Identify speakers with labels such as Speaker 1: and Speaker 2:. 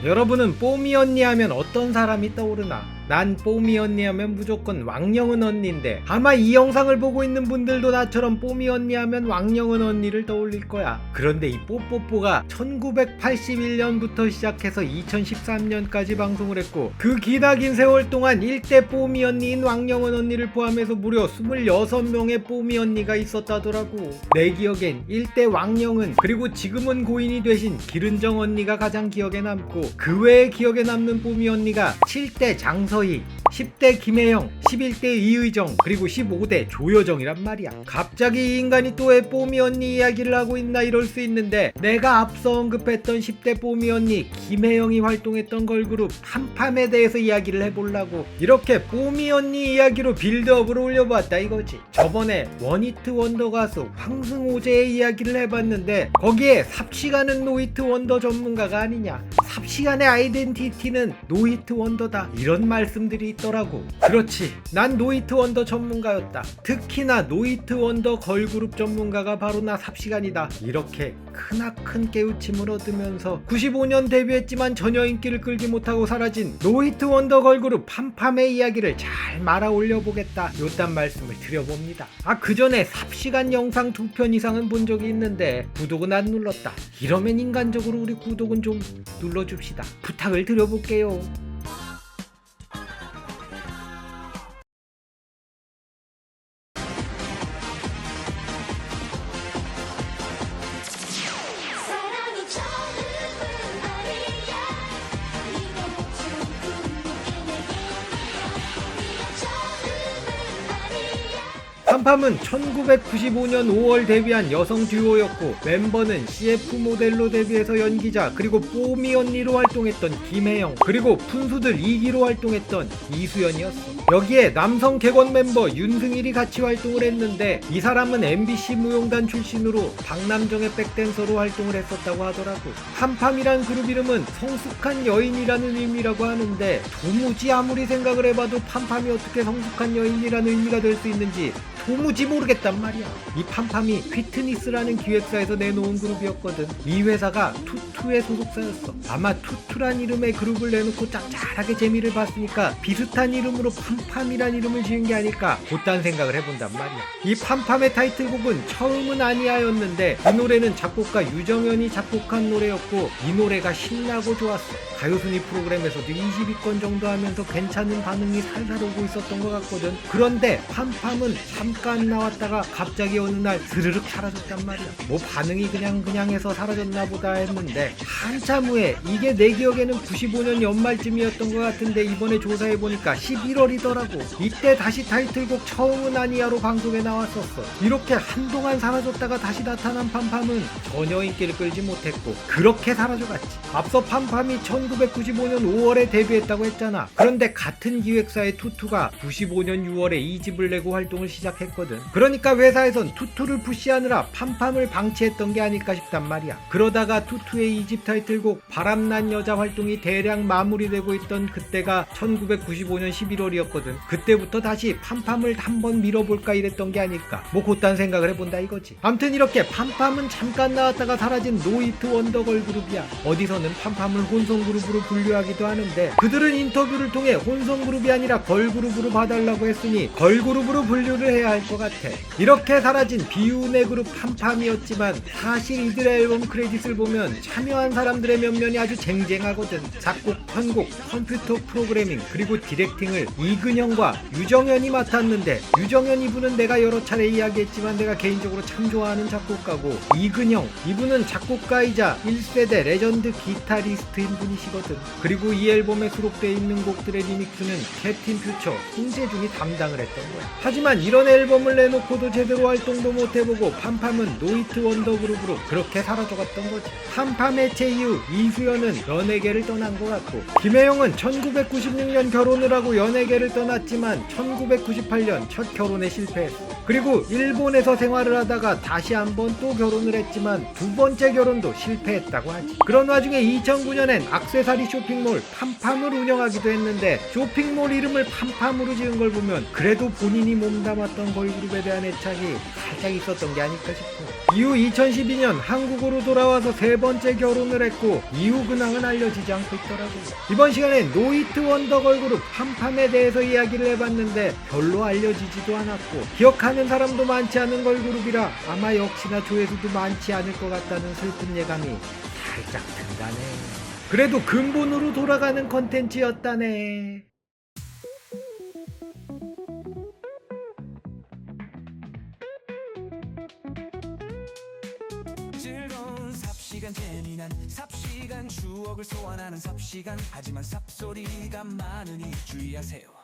Speaker 1: 여러분은 뽀미 언니 하면 어떤 사람이 떠오르나? 난 뽀미 언니 하면 무조건 왕영은 언니인데, 아마 이 영상을 보고 있는 분들도 나처럼 뽀미 언니 하면 왕영은 언니를 떠올릴 거야. 그런데 이 뽀뽀뽀가 1981년부터 시작해서 2013년까지 방송을 했고, 그 기나긴 세월 동안 1대 뽀미 언니인 왕영은 언니를 포함해서 무려 26명의 뽀미 언니가 있었다더라고. 내 기억엔 1대 왕영은, 그리고 지금은 고인이 되신 기른정 언니가 가장 기억에 남고, 그 외에 기억에 남는 뽀미 언니가 7대 장서희, 10대 김혜영, 11대 이의정, 그리고 15대 조여정이란 말이야. 갑자기 이 인간이 또 왜 뽀미 언니 이야기를 하고 있나 이럴 수 있는데, 내가 앞서 언급했던 10대 뽀미 언니 김혜영이 활동했던 걸그룹 팜팜에 대해서 이야기를 해보려고 이렇게 뽀미 언니 이야기로 빌드업을 올려봤다 이거지. 저번에 원히트 원더 가수 황승호제의 이야기를 해봤는데, 거기에 삽시간은 노히트 원더 전문가가 아니냐, 삽시간의 아이덴티티는 노히트 원더다, 이런 말씀들이 있더라고. 그렇지, 난 노히트 원더 전문가였다. 특히나 노히트 원더 걸그룹 전문가가 바로 나 삽시간이다. 이렇게 크나큰 깨우침을 얻으면서 95년 데뷔했지만 전혀 인기를 끌지 못하고 사라진 노히트 원더 걸그룹 팜팜의 이야기를 잘 말아 올려보겠다, 요딴 말씀을 드려봅니다. 그 전에 삽시간 영상 2편 이상은 본 적이 있는데 구독은 안 눌렀다. 이러면 인간적으로 우리 구독은 좀 눌러줍시다. 부탁을 드려볼게요. 팜팜은 1995년 5월 데뷔한 여성 듀오였고, 멤버는 CF 모델로 데뷔해서 연기자, 그리고 뽀미 언니로 활동했던 김혜영, 그리고 푼수들 2기로 활동했던 이수연이었어. 여기에 남성 객원 멤버 윤승일이 같이 활동을 했는데, 이 사람은 MBC 무용단 출신으로 박남정의 백댄서로 활동을 했었다고 하더라고. 팜팜이란 그룹 이름은 성숙한 여인이라는 의미라고 하는데, 도무지 아무리 생각을 해봐도 팜팜이 어떻게 성숙한 여인이라는 의미가 될 수 있는지 도무지 모르겠단 말이야. 이 팜팜이 휘트니스라는 기획사에서 내놓은 그룹이었거든. 이 회사가 투투의 소속사였어. 아마 투투란 이름의 그룹을 내놓고 짭짤하게 재미를 봤으니까 비슷한 이름으로 팜팜이란 이름을 지은 게 아닐까, 그딴 생각을 해본단 말이야. 이 팜팜의 타이틀곡은 처음은 아니야였는데, 이 노래는 작곡가 유정현이 작곡한 노래였고, 이 노래가 신나고 좋았어. 가요순위 프로그램에서도 20위권 정도 하면서 괜찮은 반응이 살살 오고 있었던 것 같거든. 그런데 팜팜은 잠깐 나왔다가 갑자기 어느 날 스르륵 사라졌단 말이야. 뭐 반응이 그냥 해서 사라졌나 보다 했는데, 한참 후에, 이게 내 기억에는 95년 연말쯤이었던 것 같은데 이번에 조사해보니까 11월이더라고. 이때 다시 타이틀곡 처음은 아니야로 방송에 나왔었어. 이렇게 한동안 사라졌다가 다시 나타난 팜팜은 전혀 인기를 끌지 못했고 그렇게 사라져갔지. 앞서 팜팜이 1995년 5월에 데뷔했다고 했잖아. 그런데 같은 기획사의 투투가 95년 6월에 2집을 내고 활동을 시작했거든. 그러니까 회사에선 투투를 푸시하느라 팜팜을 방치했던 게 아닐까 싶단 말이야. 그러다가 투투의 2집 타이틀곡 바람난 여자 활동이 대략 마무리되고 있던 그때가 1995년 11월이었거든. 그때부터 다시 팜팜을 한번 밀어볼까 이랬던 게 아닐까, 뭐 그딴 생각을 해본다 이거지. 암튼 이렇게 팜팜은 잠깐 나왔다가 사라진 노히트 원더 걸그룹이야. 어디서는 팜팜을 혼성그룹으로 분류하기도 하는데, 그들은 인터뷰를 통해 혼성그룹이 아니라 걸그룹으로 봐달라고 했으니 걸그룹으로 분류를 해야 할 것 같아. 이렇게 사라진 비운의 그룹 팜팜이었지만, 사실 이들의 앨범 크레딧을 보면 참여한 사람들의 면면이 아주 쟁쟁하거든. 작곡, 편곡, 컴퓨터 프로그래밍, 그리고 디렉팅을 이근영과 유정현이 맡았는데, 유정현 이분은 내가 여러 차례 이야기했지만 내가 개인적으로 참 좋아하는 작곡가고, 이근영 이분은 작곡가이자 1세대 레전드 기타리스트인 분이시거든. 그리고 이 앨범에 수록되어 있는 곡들의 리믹스는 캡틴 퓨처, 송재준이 담당을 했던 거야. 하지만 이런 앨범을 내놓고도 제대로 활동도 못해보고 팜팜은 노히트 원더 그룹으로 그렇게 사라져갔던 거지. 팜팜의 제이유 이수연은 연예계를 떠난 것 같고, 김혜영은 1996년 결혼을 하고 연예계를 떠났지만 1998년 첫 결혼에 실패했어. 그리고 일본에서 생활을 하다가 다시 한번 또 결혼을 했지만 두 번째 결혼도 실패했다고 하지. 그런 와중에 2009년엔 액세서리 쇼핑몰 팜팜을 운영하기도 했는데, 쇼핑몰 이름을 팜팜으로 지은 걸 보면 그래도 본인이 몸담았던 걸그룹에 대한 애착이 살짝 있었던 게 아닐까 싶어. 이후 2012년 한국으로 돌아와서 세 번째 결혼을 했고 이후 근황은 알려지지 않고 있더라고요. 이번 시간에 노이트 원더 걸그룹 팜팜에 대해서 이야기를 해봤는데 별로 알려지지도 않았고 기억하는 사람도 많지 않은 걸그룹이라 아마 역시나 조회수도 많지 않을 것 같다는 슬픈 예감이 살짝 든다네. 그래도 근본으로 돌아가는 컨텐츠였다네.
Speaker 2: 즐거운 삽시간 재미난 삽시간 추억을 소환하는 삽시간 하지만 삽소리가 많으니 주의하세요.